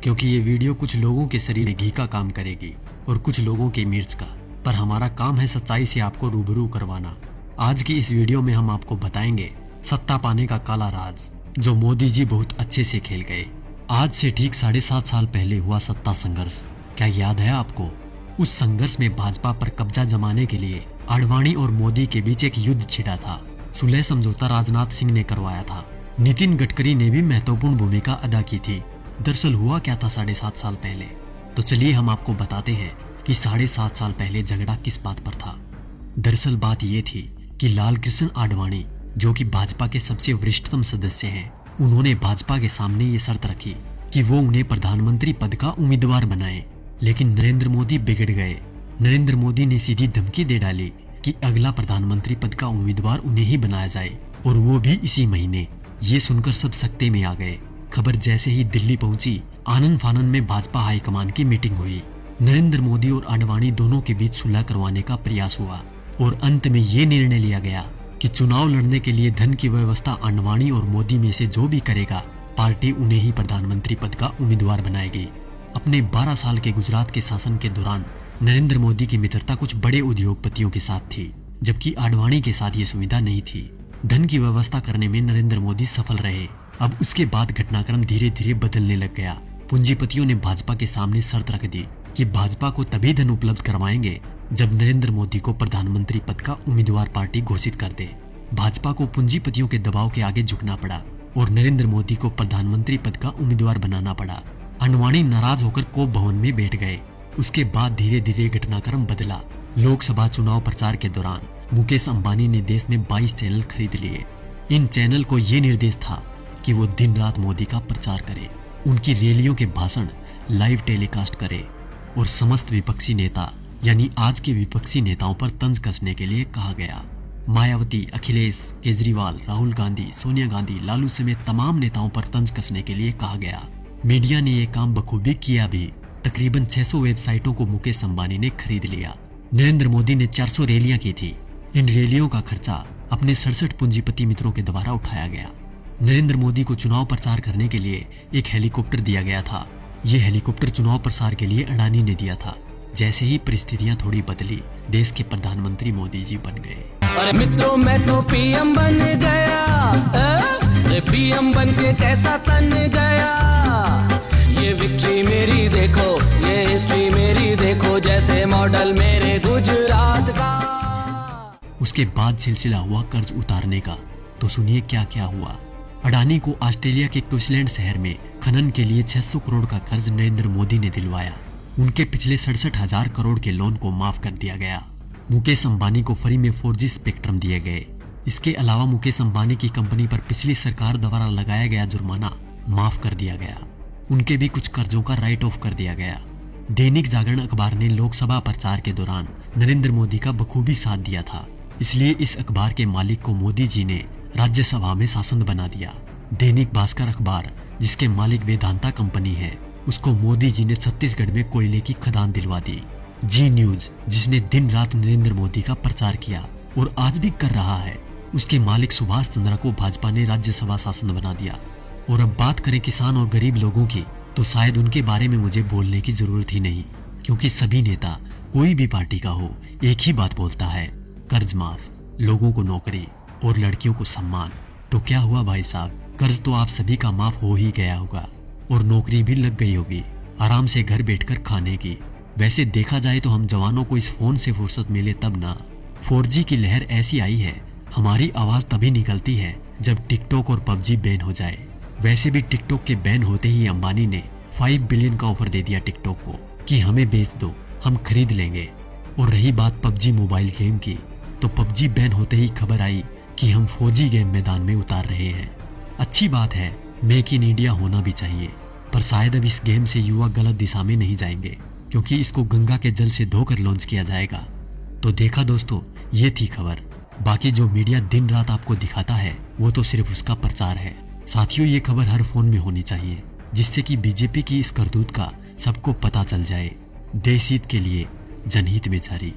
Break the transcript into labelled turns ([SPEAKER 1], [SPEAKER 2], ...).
[SPEAKER 1] क्योंकि ये वीडियो कुछ लोगों के शरीर में घी का काम करेगी और कुछ लोगों के मिर्च का, पर हमारा काम है सच्चाई से आपको रूबरू करवाना। आज की इस वीडियो में हम आपको बताएंगे सत्ता पाने का काला राज जो मोदी जी बहुत अच्छे से खेल गए। आज से ठीक 7.5 साल पहले हुआ सत्ता संघर्ष, क्या याद है आपको? उस संघर्ष में भाजपा पर कब्जा जमाने के लिए आडवाणी और मोदी के बीच एक युद्ध छिड़ा था। सुलह समझौता राजनाथ सिंह ने करवाया था। नितिन गडकरी ने भी महत्वपूर्ण भूमिका अदा की थी। दरअसल हुआ क्या था 7.5 साल पहले? तो चलिए हम आपको बताते हैं कि 7.5 साल पहले झगड़ा किस बात पर था। दरअसल बात ये थी कि लाल कृष्ण आडवाणी, जो कि भाजपा के सबसे वरिष्ठतम सदस्य हैं, उन्होंने भाजपा के सामने ये शर्त रखी कि वो उन्हें प्रधानमंत्री पद का उम्मीदवार बनाए। लेकिन नरेंद्र मोदी बिगड़ गए। नरेंद्र मोदी ने सीधी धमकी दे डाली कि अगला प्रधानमंत्री पद का उम्मीदवार उन्हें ही बनाया जाए, और वो भी इसी महीने। ये सुनकर सब सकते में आ गए। खबर जैसे ही दिल्ली पहुंची, आनन फानन में भाजपा हाईकमान की मीटिंग हुई। नरेंद्र मोदी और आडवाणी दोनों के बीच सुलह करवाने का प्रयास हुआ और अंत में ये निर्णय लिया गया कि चुनाव लड़ने के लिए धन की व्यवस्था आडवाणी और मोदी में से जो भी करेगा, पार्टी उन्हें ही प्रधानमंत्री पद का उम्मीदवार बनाएगी। अपने 12 साल के गुजरात के शासन के दौरान नरेंद्र मोदी की मित्रता कुछ बड़े उद्योगपतियों के साथ थी, जबकि आडवाणी के साथ ये सुविधा नहीं थी। धन की व्यवस्था करने में नरेंद्र मोदी सफल रहे। अब उसके बाद घटनाक्रम धीरे धीरे बदलने लग गया। पूंजीपतियों ने भाजपा के सामने शर्त रख दी कि भाजपा को तभी धन उपलब्ध करवाएंगे जब नरेंद्र मोदी को प्रधानमंत्री पद का उम्मीदवार पार्टी घोषित कर दे। भाजपा को पूंजीपतियों के दबाव के आगे झुकना पड़ा और नरेंद्र मोदी को प्रधानमंत्री पद का उम्मीदवार बनाना पड़ा। आडवाणी नाराज होकर कोप भवन में बैठ गए। उसके बाद धीरे धीरे घटनाक्रम बदला। लोकसभा चुनाव प्रचार के दौरान मुकेश अंबानी ने देश में 22 चैनल खरीद लिए। इन चैनल को ये निर्देश था कि वो दिन रात मोदी का प्रचार करे, उनकी रैलियों के भाषण लाइव टेलीकास्ट करे और समस्त विपक्षी नेता यानी आज के विपक्षी नेताओं पर तंज कसने के लिए कहा गया। मायावती, अखिलेश, केजरीवाल, राहुल गांधी, सोनिया गांधी, लालू समेत तमाम नेताओं पर तंज कसने के लिए कहा गया। मीडिया ने यह काम बखूबी किया भी। तकरीबन 600 वेबसाइटों को मुकेश अंबानी ने खरीद लिया। नरेंद्र मोदी ने 400 रैलियां की थी। इन रैलियों का खर्चा अपने 67 पूंजीपति मित्रों के द्वारा उठाया गया। नरेंद्र मोदी को चुनाव प्रचार करने के लिए एक हेलीकॉप्टर दिया गया था। यह हेलीकॉप्टर चुनाव प्रसार के लिए अडानी ने दिया था। जैसे ही परिस्थितियां थोड़ी बदली, देश के प्रधानमंत्री मोदी जी बन गए।
[SPEAKER 2] अरे मित्रों, मैं तो पीएम बन गया। पीएम बन के कैसा तन गया। ये विक्ट्री मेरी देखो, ये हिस्ट्री मेरी देखो, जैसे मॉडल मेरे गुजरात का।
[SPEAKER 1] उसके बाद सिलसिला हुआ कर्ज उतारने का। तो सुनिए क्या क्या हुआ। अडानी को ऑस्ट्रेलिया के क्वींसलैंड शहर में खनन के लिए 600 करोड़ का कर्ज नरेंद्र मोदी ने दिलवाया। उनके पिछले 67,000 करोड़ के लोन को माफ कर दिया गया। मुकेश अंबानी को फ्री में 4G स्पेक्ट्रम दिए गए। इसके अलावा मुकेश अंबानी की कंपनी पर पिछली सरकार द्वारा लगाया गया जुर्माना माफ कर दिया गया। उनके भी कुछ कर्जों का राइट ऑफ कर दिया गया। दैनिक जागरण अखबार ने लोकसभा प्रचार के दौरान नरेंद्र मोदी का बखूबी साथ दिया था, इसलिए इस अखबार के मालिक को मोदी जी ने राज्यसभा में शासन बना दिया। दैनिक भास्कर अखबार, जिसके मालिक वेदांता कंपनी है, उसको मोदी जी ने छत्तीसगढ़ में कोयले की खदान दिलवा दी। जी न्यूज, जिसने दिन रात नरेंद्र मोदी का प्रचार किया और आज भी कर रहा है, उसके मालिक सुभाष चंद्रा को भाजपा ने राज्यसभा शासन बना दिया। और अब बात करें किसान और गरीब लोगों की, तो शायद उनके बारे में मुझे बोलने की जरूरत ही नहीं, क्योंकि सभी नेता कोई भी पार्टी का हो एक ही बात बोलता है, कर्ज माफ, लोगों को नौकरी और लड़कियों को सम्मान। तो क्या हुआ भाई साहब, कर्ज तो आप सभी का माफ हो ही गया होगा और नौकरी भी लग गई होगी, आराम से घर बैठकर खाने की। वैसे देखा जाए तो हम जवानों को इस फोन से फुर्सत मिले तब ना। 4G की लहर ऐसी आई है, हमारी आवाज तभी निकलती है जब टिकटॉक और PUBG बैन हो जाए। वैसे भी टिकटॉक के बैन होते ही अंबानी ने 5 बिलियन का ऑफर दे दिया टिकटॉक को कि हमें बेच दो, हम खरीद लेंगे। और रही बात PUBG मोबाइल गेम की, तो PUBG बैन होते ही खबर आई कि हम 4G गेम मैदान में उतार रहे हैं। अच्छी बात है, मेक इन इंडिया होना भी चाहिए, पर शायद अब इस गेम से युवा गलत दिशा में नहीं जाएंगे, क्योंकि इसको गंगा के जल से धोकर लॉन्च किया जाएगा। तो देखा दोस्तों, ये थी खबर। बाकी जो मीडिया दिन रात आपको दिखाता है वो तो सिर्फ उसका प्रचार है। साथियों, ये खबर हर फोन में होनी चाहिए, जिससे कि बीजेपी की इस करतूत का सबको पता चल जाए। देश हित के लिए जनहित में जारी।